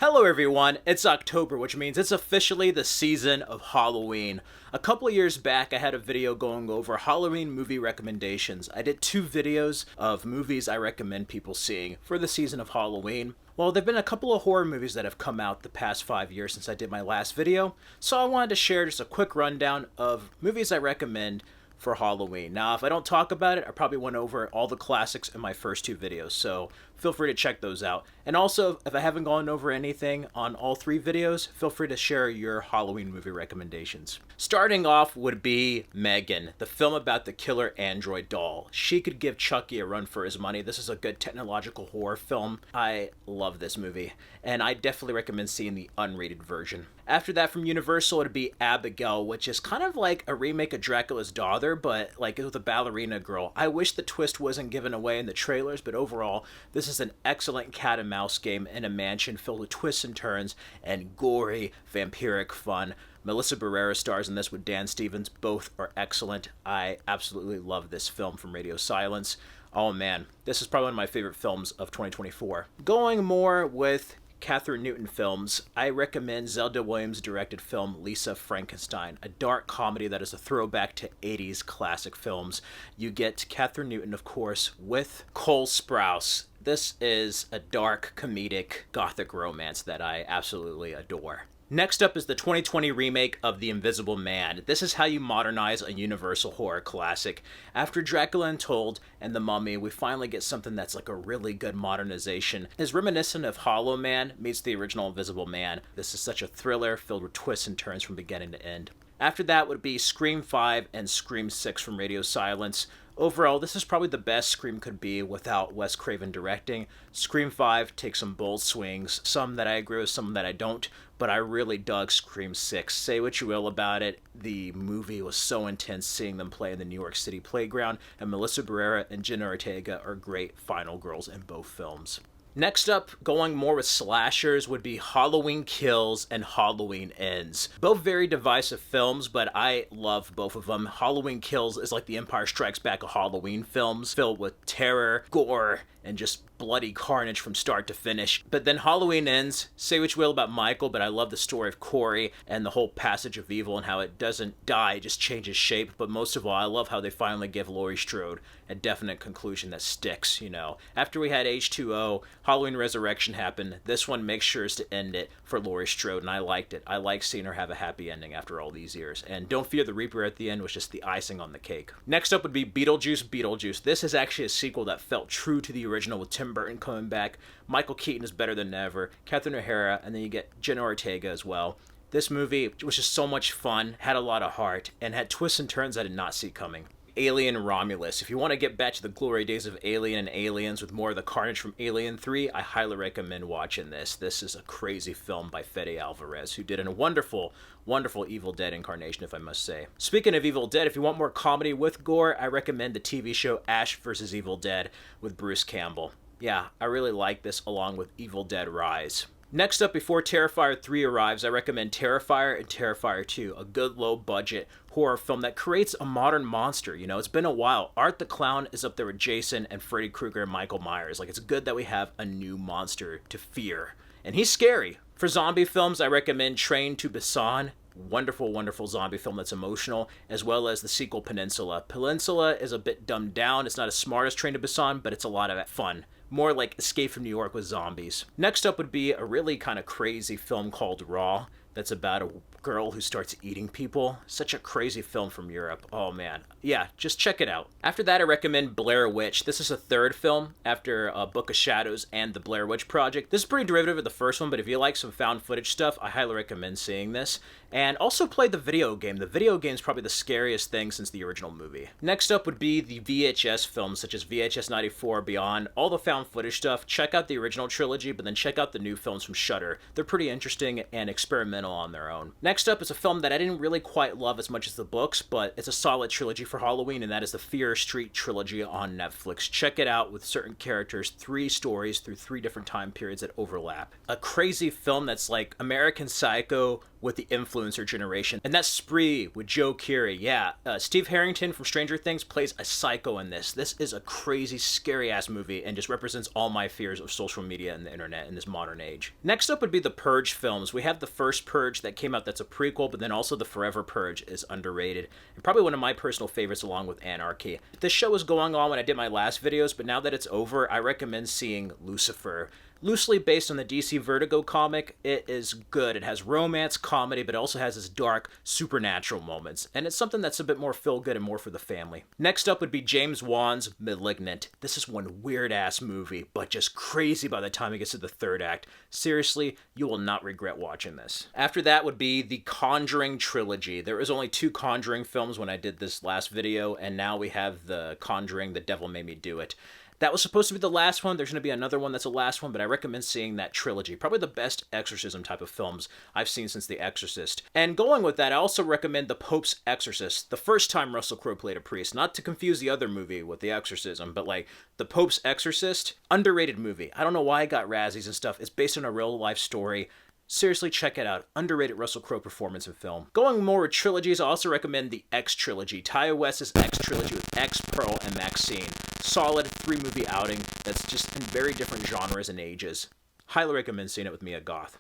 Hello everyone, it's October, which means it's officially the season of Halloween. A couple of years back, I had a video going over Halloween movie recommendations. I did 2 videos of movies I recommend people seeing for the season of Halloween. Well, there have been a couple of horror movies that have come out the past 5 years since I did my last video, so I wanted to share just a quick rundown of movies I recommend for Halloween. Now, if I don't talk about it, I probably went over all the classics in my first 2 videos, so feel free to check those out. And also, if I haven't gone over anything on all 3 videos, feel free to share your Halloween movie recommendations. Starting off would be Megan, the film about the killer android doll. She could give Chucky a run for his money. This is a good technological horror film. I love this movie, and I definitely recommend seeing the unrated version. After that, from Universal, it'd be Abigail, which is kind of like a remake of Dracula's Daughter, but like with a ballerina girl. I wish the twist wasn't given away in the trailers, but overall, this is an excellent cat and mouse game in a mansion filled with twists and turns and gory, vampiric fun. Melissa Barrera stars in this with Dan Stevens. Both are excellent. I absolutely love this film from Radio Silence. Oh man, this is probably one of my favorite films of 2024. Going more with Catherine Newton films, I recommend Zelda Williams' directed film Lisa Frankenstein, a dark comedy that is a throwback to 80s classic films. You get Catherine Newton, of course, with Cole Sprouse. This is a dark, comedic, gothic romance that I absolutely adore. Next up is the 2020 remake of The Invisible Man. This is how you modernize a Universal horror classic. After Dracula Untold and The Mummy, we finally get something that's like a really good modernization. It's reminiscent of Hollow Man meets the original Invisible Man. This is such a thriller filled with twists and turns from beginning to end. After that would be Scream 5 and Scream 6 from Radio Silence. Overall, this is probably the best Scream could be without Wes Craven directing. Scream 5 takes some bold swings, some that I agree with, some that I don't, but I really dug Scream 6. Say what you will about it, the movie was so intense seeing them play in the New York City playground, and Melissa Barrera and Jenna Ortega are great final girls in both films. Next up, going more with slashers, would be Halloween Kills and Halloween Ends. Both very divisive films, but I love both of them. Halloween Kills is like the Empire Strikes Back of Halloween films, filled with terror, gore, and just bloody carnage from start to finish. But then Halloween Ends, say what you will about Michael, but I love the story of Corey and the whole passage of evil and how it doesn't die, it just changes shape. But most of all, I love how they finally give Laurie Strode a definite conclusion that sticks, you know. After we had H2O, Halloween Resurrection happened. This one makes sure to end it for Laurie Strode, and I liked it. I like seeing her have a happy ending after all these years. And Don't Fear the Reaper at the end was just the icing on the cake. Next up would be Beetlejuice. This is actually a sequel that felt true to the original with Tim Burton coming back. Michael Keaton is better than ever. Catherine O'Hara, and then you get Jenna Ortega as well. This movie was just so much fun, had a lot of heart, and had twists and turns I did not see coming. Alien Romulus. If you want to get back to the glory days of Alien and Aliens with more of the carnage from Alien 3, I highly recommend watching this. This is a crazy film by Fede Alvarez, who did a wonderful, wonderful Evil Dead incarnation, if I must say. Speaking of Evil Dead, if you want more comedy with gore, I recommend the TV show Ash vs. Evil Dead with Bruce Campbell. Yeah, I really like this along with Evil Dead Rise. Next up, before Terrifier 3 arrives, I recommend Terrifier and Terrifier 2, a good low-budget horror film that creates a modern monster. You know, it's been a while. Art the Clown is up there with Jason and Freddy Krueger and Michael Myers. Like, it's good that we have a new monster to fear. And he's scary. For zombie films, I recommend Train to Busan. Wonderful, wonderful zombie film that's emotional, as well as the sequel Peninsula. Peninsula is a bit dumbed down. It's not as smart as Train to Busan, but it's a lot of fun. More like Escape from New York with zombies. Next up would be a really kind of crazy film called Raw that's about a girl who starts eating people. Such a crazy film from Europe. Oh man. Yeah, just check it out. After that, I recommend Blair Witch. This is a third film after Book of Shadows and the Blair Witch Project. This is pretty derivative of the first one, but if you like some found footage stuff, I highly recommend seeing this. And also play the video game. The video game is probably the scariest thing since the original movie. Next up would be the VHS films, such as VHS 94, Beyond, all the found footage stuff. Check out the original trilogy, but then check out the new films from Shudder. They're pretty interesting and experimental on their own. Next up is a film that I didn't really quite love as much as the books, but it's a solid trilogy for Halloween, and that is the Fear Street trilogy on Netflix. Check it out with certain characters, 3 stories through 3 different time periods that overlap. A crazy film that's like American Psycho with the influencer generation. And that spree with Joe Keery, yeah. Steve Harrington from Stranger Things plays a psycho in this. This is a crazy, scary-ass movie and just represents all my fears of social media and the internet in this modern age. Next up would be the Purge films. We have the first Purge that came out that's a prequel, but then also the Forever Purge is underrated, and probably one of my personal favorites along with Anarchy. This show was going on when I did my last videos, but now that it's over, I recommend seeing Lucifer. Loosely based on the DC Vertigo comic, it is good. It has romance, comedy, but it also has its dark, supernatural moments. And it's something that's a bit more feel-good and more for the family. Next up would be James Wan's Malignant. This is one weird-ass movie, but just crazy by the time it gets to the third act. Seriously, you will not regret watching this. After that would be the Conjuring Trilogy. There was only 2 Conjuring films when I did this last video, and now we have the Conjuring, The Devil Made Me Do It. That was supposed to be the last one. There's going to be another one that's the last one, but I recommend seeing that trilogy. Probably the best exorcism type of films I've seen since The Exorcist. And going with that, I also recommend The Pope's Exorcist, the first time Russell Crowe played a priest. Not to confuse the other movie with The Exorcism, but like The Pope's Exorcist, underrated movie. I don't know why it got Razzies and stuff. It's based on a real life story. Seriously, check it out. Underrated Russell Crowe performance in film. Going more with trilogies, I also recommend the X Trilogy. Ty West's X Trilogy with X, Pearl, and Maxine. Solid 3-movie outing that's just in very different genres and ages. Highly recommend seeing it with Mia Goth.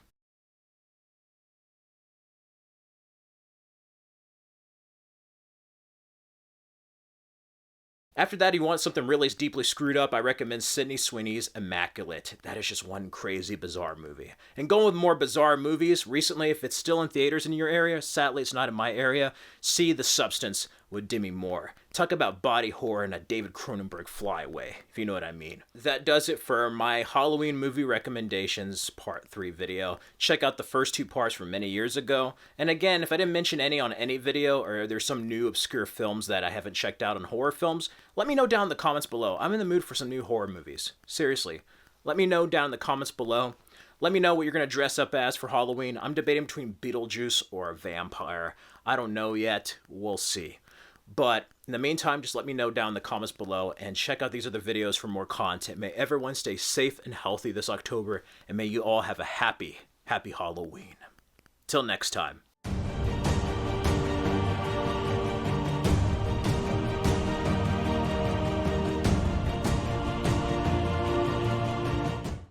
After that, you want something really deeply screwed up, I recommend Sydney Sweeney's Immaculate. That is just one crazy, bizarre movie. And going with more bizarre movies, recently, if it's still in theaters in your area, sadly it's not in my area, see The Substance with Demi Moore. Talk about body horror and a David Cronenberg flyaway, if you know what I mean. That does it for my Halloween movie recommendations part 3 video. Check out the first 2 parts from many years ago. And again, if I didn't mention any on any video, or there's some new obscure films that I haven't checked out on horror films, let me know down in the comments below. I'm in the mood for some new horror movies. Seriously. Let me know down in the comments below. Let me know what you're going to dress up as for Halloween. I'm debating between Beetlejuice or a vampire. I don't know yet. We'll see. But in the meantime, just let me know down in the comments below and check out these other videos for more content. May everyone stay safe and healthy this October, and may you all have a happy, happy Halloween. Till next time.